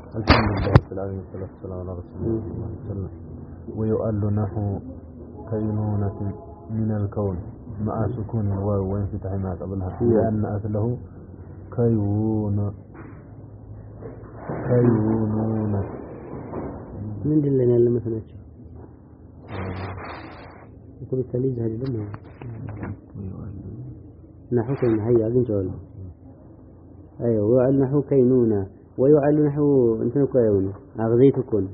الحمد لله رب العالمين والصلاة والسلام على رسول الله صلى الله عليه وسلم. ويؤل نحو كينونة من الكون مع سكون الواو وانفتح ما قبلها لأن أصله كينونة من دلنا اللي مثلا يقول التاليز هذه لما نحو كينونة هيا أذن جوال أيوة ويؤل نحو كينونة ويعل نحو انتن كيون اغذيتكم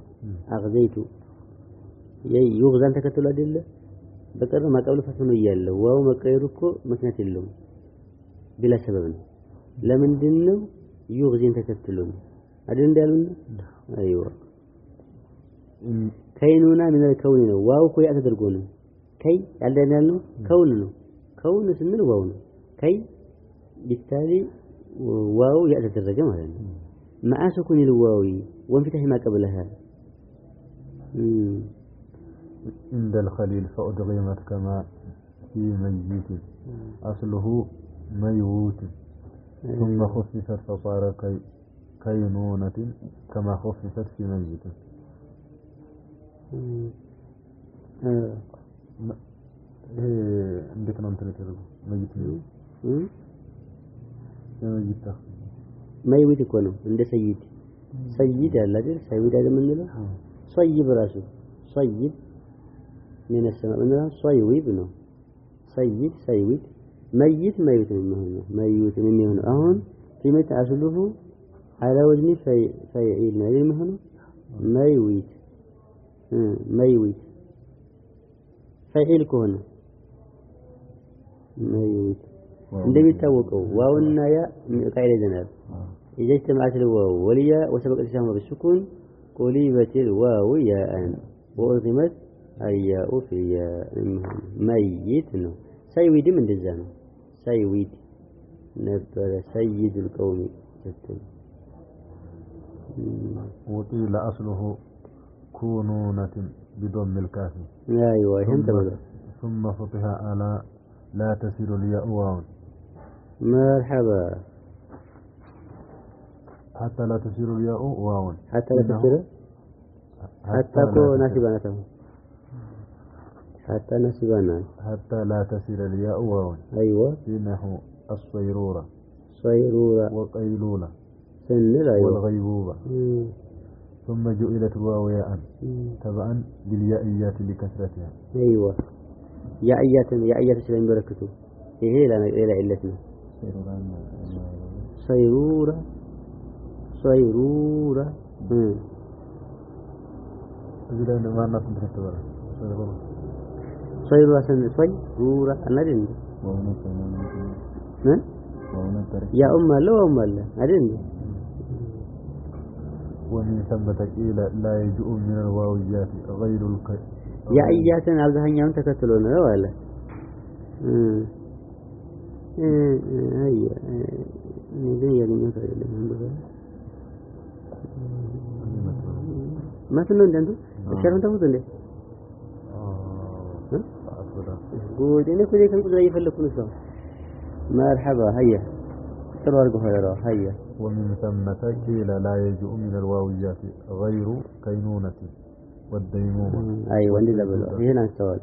اغذيت يغزان تكتل ادله بقر ما قبل فصل ياله واو مقيركو مكنت يلهم بلا سبب لمن دنو يغزين تكتلون ادن دالون ايوه كينونا من الكون واو كو يتدرغون كي يالدنالو كون ነው كون ስንል ዋው ነው كي بالتالي واو يتدرج ማለት ነው مع سكون الواو وانفتح ما قبلها عند الخليل فأدغمت كما في ميت أصله ميوت ثم خففت فصار كينونة كما خففت في ميت عندك نوم تلترغ ميت ميت ميوت يكونوا عند سيد ያለ አይደል ሰይድ አይደል ምንለው صيب ራሱ صيب من السماء ምንለው صيب ነው ሰይድ ميت ነው የሚሆነው ميت ነው የሚሆነው አሁን ፊመት አስሉሁ على وزن فيعيل ነው የሚሆነው ميوت فعيل ከሆነ ميوت እንደሚታወቀው ዋውና ያ ቃይለ ዘናል إذا اجتمعت الواو والياء وسبق الإسلام بالسكون قلبت الواو ياء وأضمت الياء في ياء ميت نو سيويد من دزانو سيويد نبر سيد القوم وقيل أصله كونونة بضم الكاف أيوة ثم فتح على لا تسير الياء واو مرحبا حتى لا تسير الياء واو حتى لا تسير حتى كو ناسبانته حتى ناسبانا حتى لا تسير الياء واو أيوة إنه الصيرورة وقيلولة سنر أيوة والغيبوبة ثم جئلت الواو ياء تبعا باليائيات لكثرتها أيوة يائيات سلام بركته إيه لا إلى علتنا صيرورة إذا ما نصب تكتبره صيرورة صيرورة أنا أدري يا لا أم لا أدري ومن ثم تقيل لا يجوء من الواويات غير يا أيات هذا يوم تكتلون ولا هيا نبي ما تنون دندو شرم تموت ليه قول إنك ذيك القدرة يفلكون شو مرحبا هيا تروح هيا هيا ومن ثم قيل لا يجوء من الواويات غير كينونة والديمومة أي وندي لبلا هنا نستوى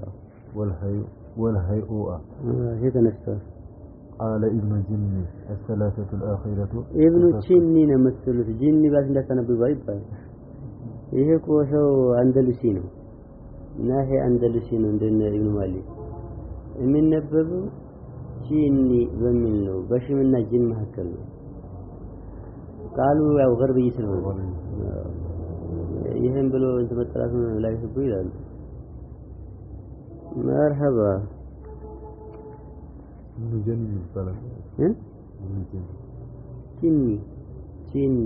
والهيئوءة هذا نستوى قال ابن جني الثلاثة الأخيرة ابن جني نمثل في جني بس لا تنبي بايبا ይሄ ኮሰው አንደሉሲ ነው ናሄ አንደሉሲ ነው እንደነ ኢብኑ ማሊክ የሚነበበው ጂኒ በሚል ነው በሽምና ጂን መካከል ነው ቃሉ ያው ገርብ ይስልው ይሄን ብሎ እንተመጣላቱ ላይ ህቡ ይላል መርሐባ ጂኒ ይባላል ጂኒ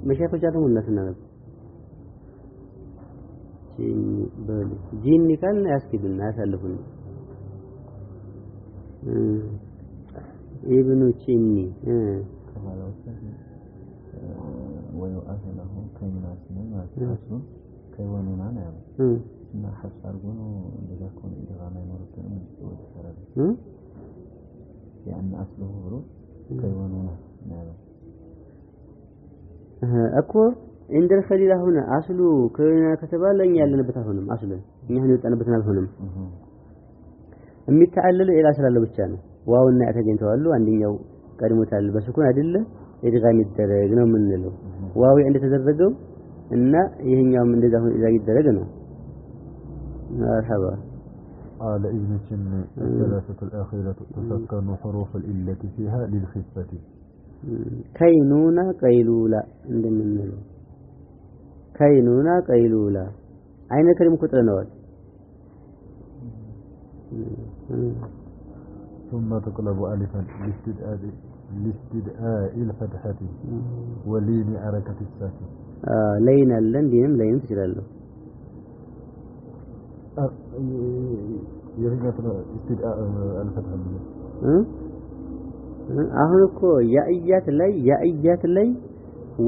መሻፈቻቱ እናስና جيني كان يسكبنا يسالفنا ابن تشيني ويؤهله كينا سنين أصل كيوانونا نعم ما حفظ أرجونه إذا كون إدغاما يمرتنا من جسوة السرد لأن أصله برو كيوانونا نعم أكو عند الخليل هنا أصله كنا كتبا لن يعلن بتاعهم أصلا نحن يتأنا بتنافهم المتعلل إلى أسر الله بتشانه واو النعت جين توالو عندي يو كلمة تعلل بس يكون أدلة إدغام الدرجة نوم من له واو عند تدرجوا إن يهين يوم من ذا إذا الدرجة نوم مرحبا قال ابن تيمية الثلاثة الأخيرة تسكن حروف الإلة فيها للخفة كينونا قيلولا عند من له كينونا قيلولا أين كلمة كتر نوال ثم تقلب ألفا لاستدعاء الفتحة ولين حركة الساكن لين اللندين لين تشلالو يرجع استدعاء الفتحة አሁን እኮ ያእያት ላይ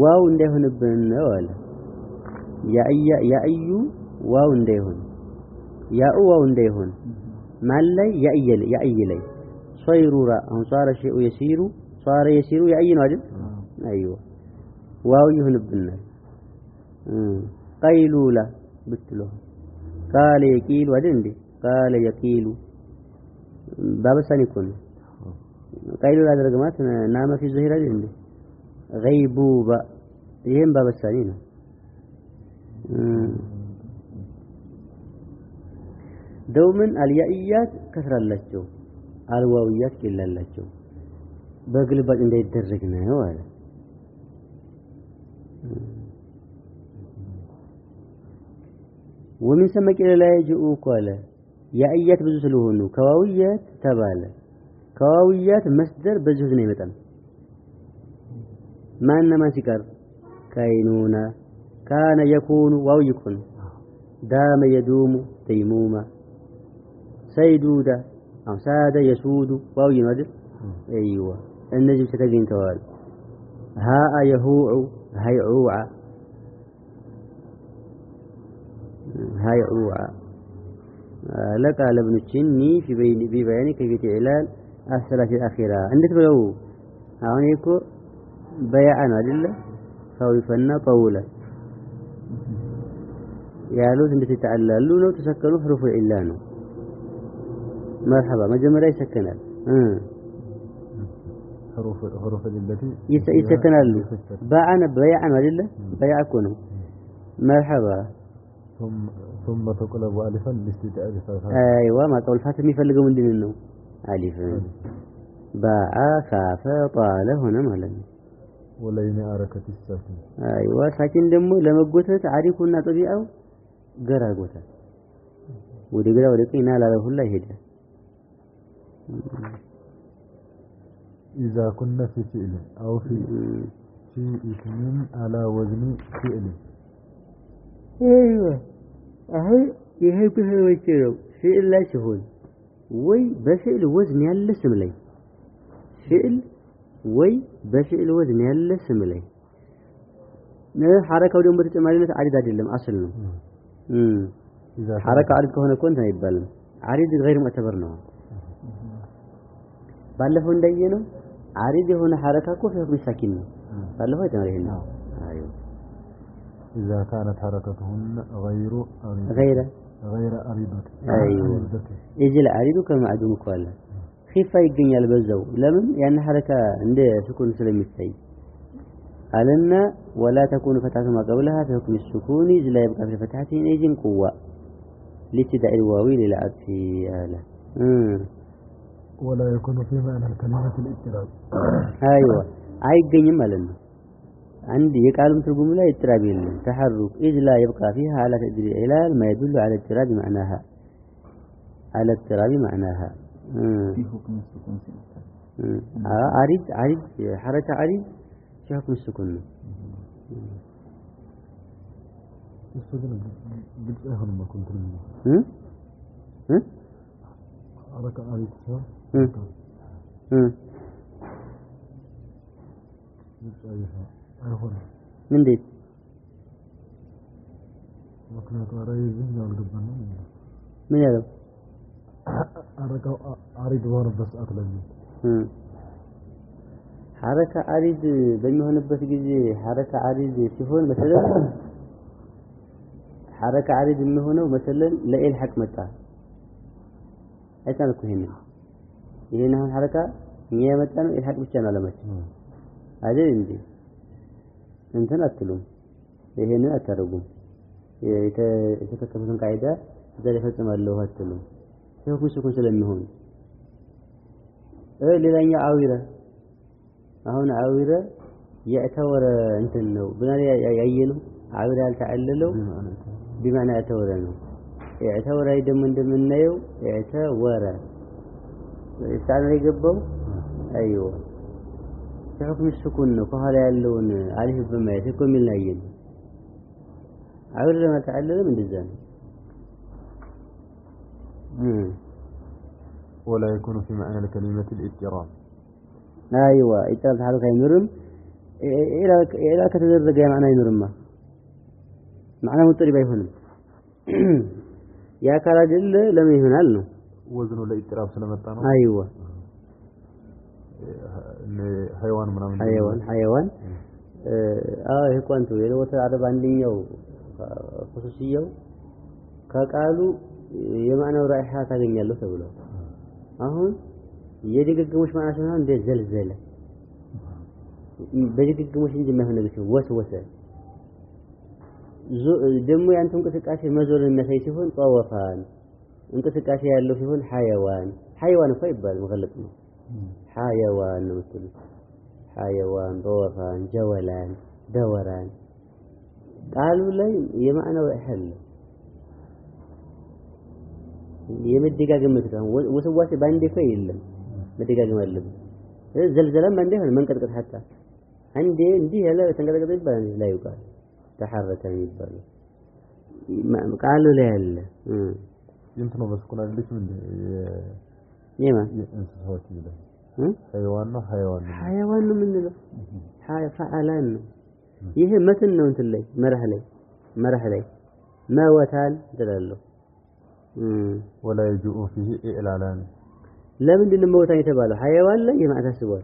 ዋው እንዳይሆንብን ነው አለ ያእዩ ዋው እንዳይሆን ያኡ ዋው እንዳይሆን ማን ላይ ያእይ ላይ ሶይሩራ አሁን ሷረ ሸይኡ የሲሩ ሷረ የሲሩ ያእይ ነው አይደል አይዋ ዋው ይሆንብናል ቀይሉላ ብትለው ቃለ የቂሉ አይደል እንዴ ቃለ የቂሉ ባበሳኒ እኮ ነው ቀይሉላ ደረገማት ናመ في الظهير አይደል እንዴ غيبوبة ይሄን ባበሳኒ ነው دومن اليائيات كسر አላቸው አልዋውያት ይላላቸው በግልባጭ እንዳይደረግ ነው አለ ومن سمك الى لا يجؤ قال يائيات ብዙ ስለሆኑ ከዋውያት ተባለ ከዋውያት መስደር በዚህ ነው ይመጣል ማንማ ሲቀር ካይኑና كان يكون واو يكون دام يدوم تيموما سيدودا أو ساد يسود واو ينادر أيوة النجم ستجين توال هاء يهوع هيعوع هيعوع لك على ابن الشني في بيان كيفية إعلان الثلاث الأخيرة عندك بلو هاونيكو بيعنا لله خوفنا طولا ያሉት እንድትተዓላሉ ነው ተሰከኑ حروف العله ነው مرحبا መጀመሪያ ይሰከናል حروف التي ይሰከናሉ ባዓነ በያዓን አይደለ በያዓ እኮ ነው مرحبا ثم تقلب الفا لاستدعاء الفتحه ايوه ما قول فات የሚፈልገው ምንድነው الف باع خاف طال هنا ማለት ነው ولين حركه الساكن ايوه ሳኪን ደግሞ ለመጎተት አሪኩና ጠቢዓው ገራጎታ ወደ ግራ ወደ ቀኝ ናላለ ሁላ ይሄዳል اذا كنا في فعل او في اسم على وزن فعل ايوه اهي ይሄ በህይወቴው فعل ላይ ሲሆን ወይ በፊዕል ወዝን ያለ ስም ላይ فعل ወይ በፊዕል ወዝን ያለ ስም ላይ حركه ደግሞ በተጨማሪነት አሪድ አይደለም አስል ነው حركه عارض ከሆነ እኮ እንትን አይባልም عارض غير معتبر ነው ባለፈው እንደየነው عارض የሆነ حركه እኮ في ساكن ነው ባለፈው አይተናል ነው አዩ اذا كانت حركتهن غير عريضة ايوه اجل عريض كمعدوم قال خفه ይገኛል በዛው ለምን ያን حركه እንደ ስኩን ስለሚታይ قالنا ولا تكون فتحة ما قبلها في حكم السكون إذ لا يبقى في فتحته نيجن قوة لابتداء الواو للعطف آله ولا يكون في معنى الكلمة الاضطراب أيوة አይገኝም ማለት ነው عندي يقالم ترجم لا اضطراب تحرك إذ لا يبقى فيها على تقدير العلال ما يدل على اضطراب معناها على اضطراب معناها في حكم السكون عريض حركة عريض في حكم السكون السكون قلت اهل ما كنت حركة عريض من ديت مكنات عريض من هذا حركة عريض ورد بس أقلم حركة عريض በሚሆንበት ጊዜ حركة عريض ሲሆን مثلا حركة عريض የሚሆነው مثلا ለኢልሐቅ መጣ አይታልኩ ይሄን አሁን حركة የመጣ ነው ኢልሐቅ ብቻ ነው ለማለት አይደል እንዴ እንትን አትሉም ይሄንን አታረጉም የተከተሉትን ቃይዳ ዘለ ፈጽማለሁ አትሉም ሁክም ስኩን ስለሚሆን ሌላኛ አዊረ አሁን አዊረ ያተወረ እንትን ነው ብናል ያየነው አዊረ ያልተዓለለው بمعنى ያተወረ ነው ያተወረ ደግሞ እንደምናየው ያተወረ ሳይሆን የገባው አይዮ ሁክም ስኩን ነው ከኋላ ያለውን አሊፍ በማየት እኮ የሚላየን አዊረ ማተዓለለም እንደዛ ነው ولا يكون في معنى الكلمة الاضطراب ايوه اضطراب حركه ينرم الى كتدرج معنى ينرم معنى مضطرب يሆንም ያ ካላደለ ለምን ይሆናል ነው ወዝኑ ለኢጥራብ ስለመጣ ነው ايوه حيوان ምናምን حيوان ይሄ ቋንቱ የለወተ አረብ አንደኛው ኹሱሲያው ከቃሉ የማዕናው ራይሃ ታገኛለህ ተብሎ አሁን የድግግሞሽ ማዕና ነው እንደ ዘልዘለ በድግግሞሽ እንጂ ማይሆን ነገር ወሰወሰ ደሞ ያንተ እንቅስቃሴ መዞር የሚያሳይ ሲሆን ጧወፋን እንቅስቃሴ ያለው ሲሆን حيوان እኮ ይባል መገለጥ ነው حيوان ነው የምትሉት حيوان ጧወፋን ጀወላን ደወራን ቃሉ ላይ የማዕናው ራይሃ የመደጋገም መጥተው ወሰዋሴ ባንዴ እኮ የለም መደጋገም አለበት ዘልዘለም ባንዴ ሆነ መንቀጥቀጥ حتى አንዴ እንዲህ ያለ ተንቀጥቀጥ ይባላል ላይ ይቃል ተሐረከ ይባላል ቃሉ ላይ ያለ እንትኑ በስኩን አይደለች ምን የማ እንስሳዎች ይላል حيوان ነው ምንለው ፈዓላን ነው ይሄ መትን ነው እንትን ላይ መርህ ላይ ማወታል ትላለህ ولا يجوء فيه إعلان ለምንድን ነው መውታን የተባለው حيوان ላይ የማታስበው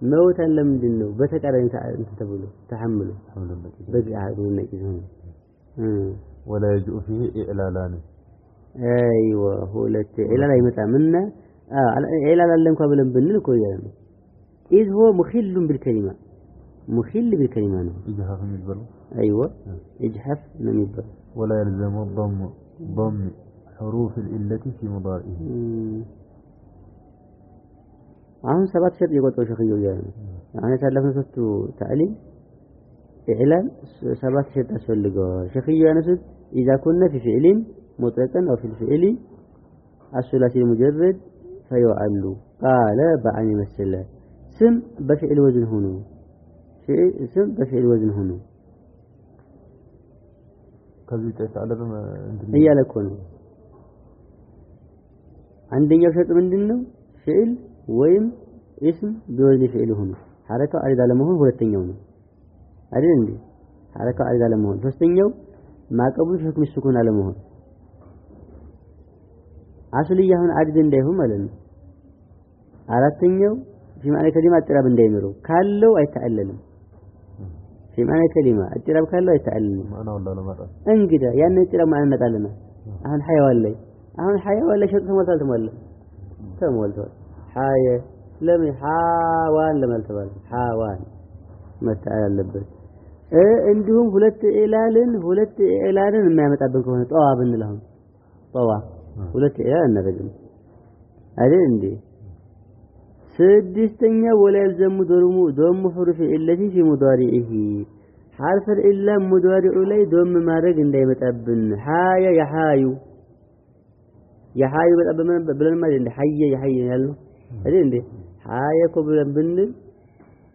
መውታን ለምንድን ነው በተቃራኒ ተብሎ ተሐምሉ በግአዱ ነቂዝ ولا يجوء فيه إعلان ايوه ሁለት ኢላላ ይመጣምና ኢላላ እንኳን ብለን ብንል እኮ ያለ ነው إذ هو مخل بالكلمة مخل بالكلمة ነው إجحاف የሚባለው ايوه إجحاف ነው የሚባለው ولا يلزم ضم حروف الإلة في مضارعه አሁን ሰባት ሸርጥ የቆጠረው ሸኺው ያለ አሁን ያሳለፈው ሶስቱ تعليم إعلان ሰባት ሸርጥ አስፈልገዋል ሸኺው ያነሱት إذا كنا في فعل مطلقا أو في الفعل الثلاثي المجرد فيعل قال بعن مثل سم بفعل وزن هنا سم بفعل وزن هنا ከዚህ ተሳለበ እያለኮ ነው አንደኛው ሸርጥ ምንድነው ፊዕል ወይም اسم بوزن فعل ሆኖ حركه አሪዳ ለመሆን ሁለተኛው ነው አይደል እንዴ حركه አሪዳ ለመሆን ሶስተኛው ማቀቡል ሁክም ስኩን አለመሆን አስልያሁን አድግ እንዳይሆን ማለት ነው አራተኛው في معنى كلمه اضطراب እንዳይኖረው ካለው አይተዓለልም في معنى كلمه اضطراب ካለው አይተዓለልም ማና ወላ ለማጣ እንግዳ ያን اضطراب ማን እናጣለና አሁን حيوان ላይ ሸጥ ተሞልቷል حاي ለምን حاوان ለማልተባለ حاوان መታል አለበት እንዲሁም ሁለት ኢላልን የሚያመጣብን ከሆነ ጧዋ ብንለው ጧዋ ሁለት ኢላል እናደርግም አይደል እንዴ ስድስተኛ ወላ يلزم ضم حروف التي في مضارعه حرف الا مضارع ላይ ضم ማድረግ እንዳይመጣብን حايا يحاዩ በጣም ብለን ማለት እንደ حي يحي ያለው አይደል እንዴ حايا እኮ ብለን ብንል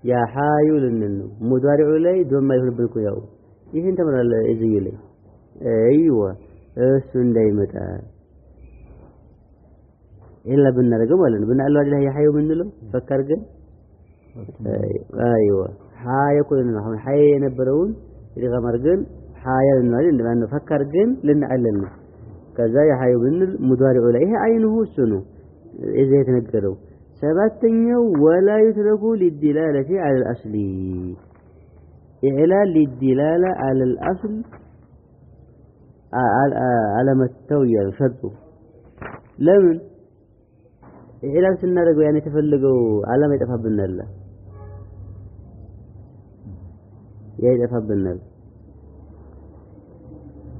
يحاዩ ልንል ነው ሙዳሪዑ ላይ ዶማ ይሆንብን እኮ ያው ይሄን ተመራለ እዚህ ላይ አይዋ እሱ እንዳይመጣ ኢላ ብናረገው ማለት ነው ብናለው አይደል يحاዩ ምንለው ፈከር ግን አይዋ حايا እኮ ነው አሁን حي የነበረውን ይገማር ግን حايا ልንል እንደማን ፈከር ግን ልንዓለል ነው ከዛ يحاዩ ብንል ሙዳሪዑ ላይ ይሄ አይኑ እሱ ነው እዚህ የተነገረው سبعتنيو ولا يترك للدلالة على الأصل إعلان للدلالة على الأصل على ما التوية شرطه لمن إعلان سنرجو يعني تفلقوا على ما يتفهمنا الله يتفهمنا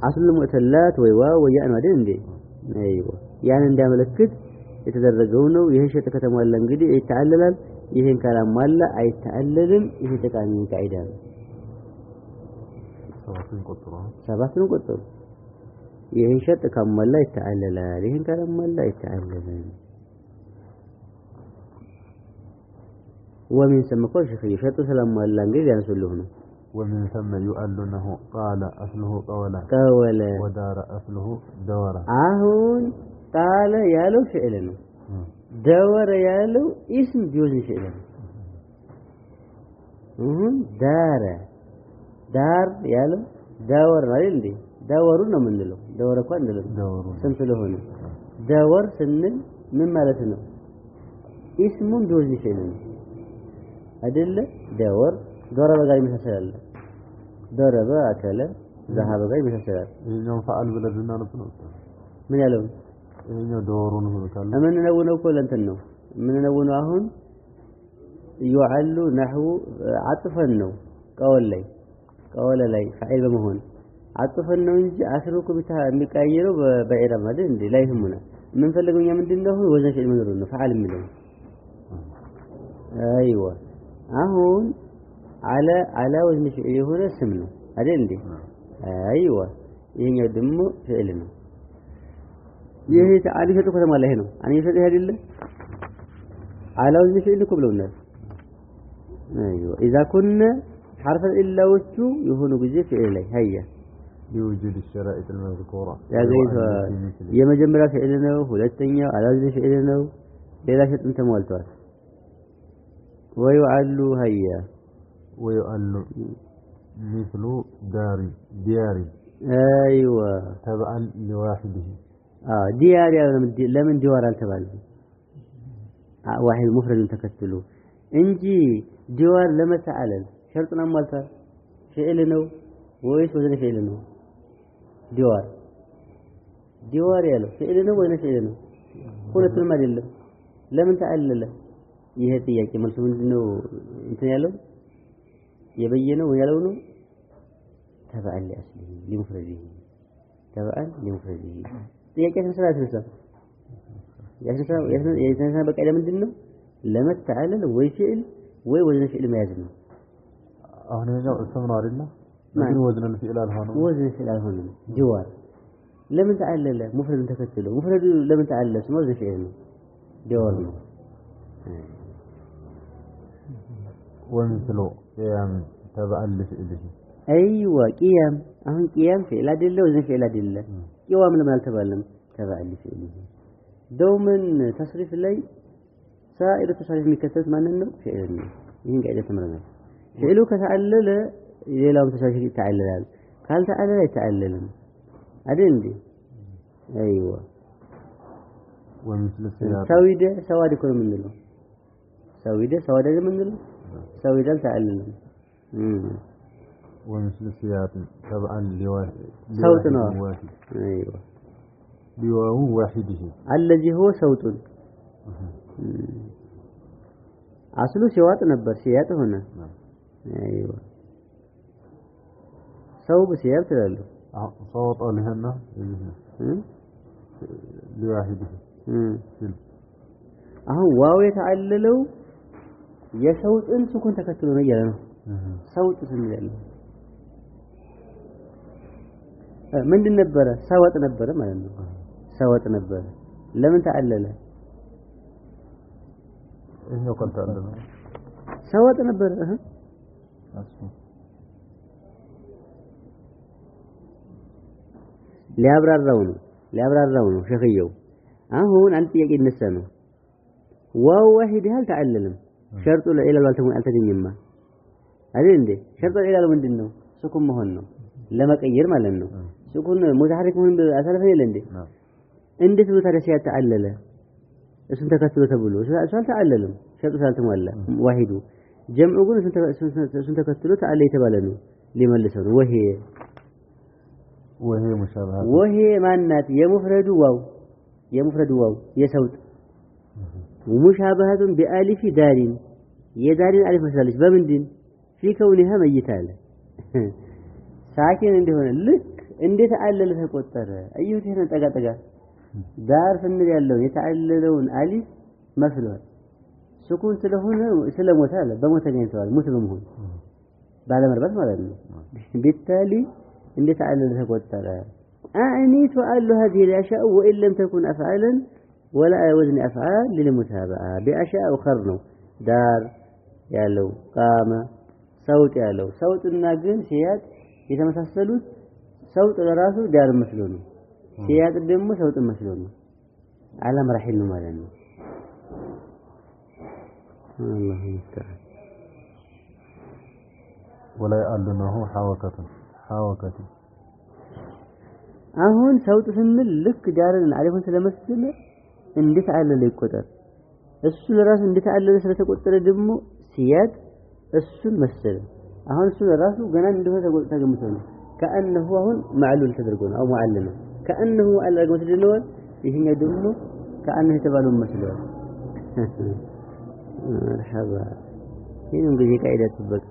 أصل المعتلات ويواو ويأن ودين دي أيوة يعني عندما ملكت يتدرجونه يهشة كتموال لنجدي يتعلل يهين كلام مالا أي تعللم يهتكامين كعيدان سبعتين قطر يهشة كمال لا يتعلل يهين كلام مالا يتعلل ومن ثم كل شيء يشط سلام مال لنجدي ينسلونه ومن ثم يؤل أنه قال أصله قولا ودار أصله دورا أهون قال يالو فعلنا دور يالو اسم جوز فعلنا دار يالو دور رأيلي دورنا من له دور كون له سنتله هنا دور سنن من مالتنا اسم جوز فعلنا أدلة دور ضرب غير مثال ضرب أكل ذهب غير مثال يوم فعل بلدنا نفسه من يالو إنه دورون هو كله أمن نونه كل أنتنو من نونه أهون يعل نحو عطفنو قول لي فعيل بمهون عطفنو إنج آخرك بتاع مكايرو بعير مدين دي لا يهمنا من فلقوا يوم دينه وزن شيء منرونه فعل منه أيوة أهون على وزن شيء هنا اسمه هذين دي أيوة يهني دمو فعلنا ይሄ ታሪክ ተቆ ከተማለ ይሄ ነው አኔ ይፈጥ አይደለ على وزن فعل كبلونا ايوه اذا كنا حرف الا وجو يهونوا بزي فعل لي هيا بوجود الشرائط المذكوره يا زيد የመጀመሪያ فعل ነው ሁለተኛው على وزن فعل ነው ሌላ ሸጥን ተሟልቷል ويعل هيا ويعل مثل دياري ايوه تبعا لواحده ديار لمن جوار التبالي واحد مفرد تكتلو انجي جوار لما تعلل شرطنا مالتا فعل نو ويس وزن فعل نو جوار يالو فعل نو وين فعل نو ሁለት ነው አይደለም ለምን ተዓለለ ይሄ ጥያቄ መልሱ ምንድነው እንትን ያለው የበየነው ያለው ነው ተባለ አስሊ لمفرده تبعا لمفرده ጥያቄ ተሰራት ነው ያስነሳ በቃ ለምንድነው ለመተዓለል ወይ ፊዕል ወይ ወዝን ፊዕል መያዝ ነው አሁን ነው እስምና አይደለ ግን ወዝን ፊዕል አልሆነም ወዝን ፊዕል አልሆነም ጅዋር ለምን ተዓለለ ሙፍረድ ተከትሎ ሙፍረድ ለምን ተዓለለ ስሙ ወዝን ፊዕል ነው ጅዋር ነው ወንስሎ قيام تبع لفعله ايوه قيام አሁን قيام فعل አይደለ ወዝን ፊዕል አይደለ قيام ለምን አልተባለም تبع لفعله دومن تصريف ላይ سائر التصريف የሚከተሉት ማንን ነው فعل ነው ይሄን ጋር ተመረናል فعሉ ከተዓለለ ሌላውም ተሳሽ ይተዓለላል ካልተዓለለ አይተዓለልም አይደል እንዴ ايوه ومثل السياق سواد كل من له سواد من له سواد تعلل ومثل السياق طبعا لواحد صوتنا ايوه لواء واحده الذي هو صوت اصله سياط ነበር ሲያጥ ሆነ ايوه صوب سياط ትላለህ صوت لهنا لواحده አሁን ዋው የተዓለለው የሰውጥን ስኩን ተከትሎ ነው ያለ ነው ሰውጥ ስንል ያለው ምንድን ነበረ ሰወጥ ነበረ ማለት ነው ሰወጥ ነበረ ለምን ተዓለለ ይሄው ቆንታለ ሰወጥ ነበረ ሊያብራራው ነው ሸኽየው አሁን አንተ ጥያቄ ይነሳ ነው ዋው ዋሂድ هل تعللم شرط العلل አልተገኘማ አይደል እንዴ ሸርጥ العلل ምንድነው ስኩን መሆን ነው ለመቀየር ማለት ነው ስኩን ሙታሐሪክ መሆን አሰለፈ የለ እንዴ እንዴት ነው ታዲያ ሲያተዓለለ اسم تكتلو تبلو سؤال تعللم شرط سؤال تمولا واحد جمع يقول اسم تكتلو تعلي تبالنو لمن لسون وهي مشابهة وهي معنات يمفرد واو يسوت ومشابهة بألف دار يدار ألف مسالش بمندين في كونها ميتة ساكن عندي هنا لك عندي تعلل تقطر أيوة هنا تقا دار فنر يالله يتعللون ألف مثلا سكون سلهون سلموت هذا بموت جين سؤال موت بمهون بعد مربط ما لنا بالتالي عندي تعلل تقطر أعني سؤال هذه الأشياء وإن لم تكن أفعالا ولا وزن أفعال للمتابعة بأشياء أخرى دار يالله قام صوت يالله صوت الناقن سياد يتمثلون صوت الراسو دار مثلون سياد الدم صوت مثلون على مراحل مالنا الله المستعان ولا يألونه حاوكة አሁን ሰውጥ ስንል ልክ ዳርን አሪፉን ስለመስለ እንዴት አለለ ይቆጠር እሱ ለራሱ እንዴት አለለ ስለተቆጠረ ደግሞ ሲያድ እሱን መሰለ አሁን እሱ ለራሱ ገና እንደሆነ ተገምቶ ነው كأنه አሁን معلول ተደርጎ ነው او معلل ነው كأنه አለገው ተደለው ይሄኛው ደግሞ كأنه የተባለው መስለው مرحبا ይሄን እንግዲህ ቃይዳ ተበቀ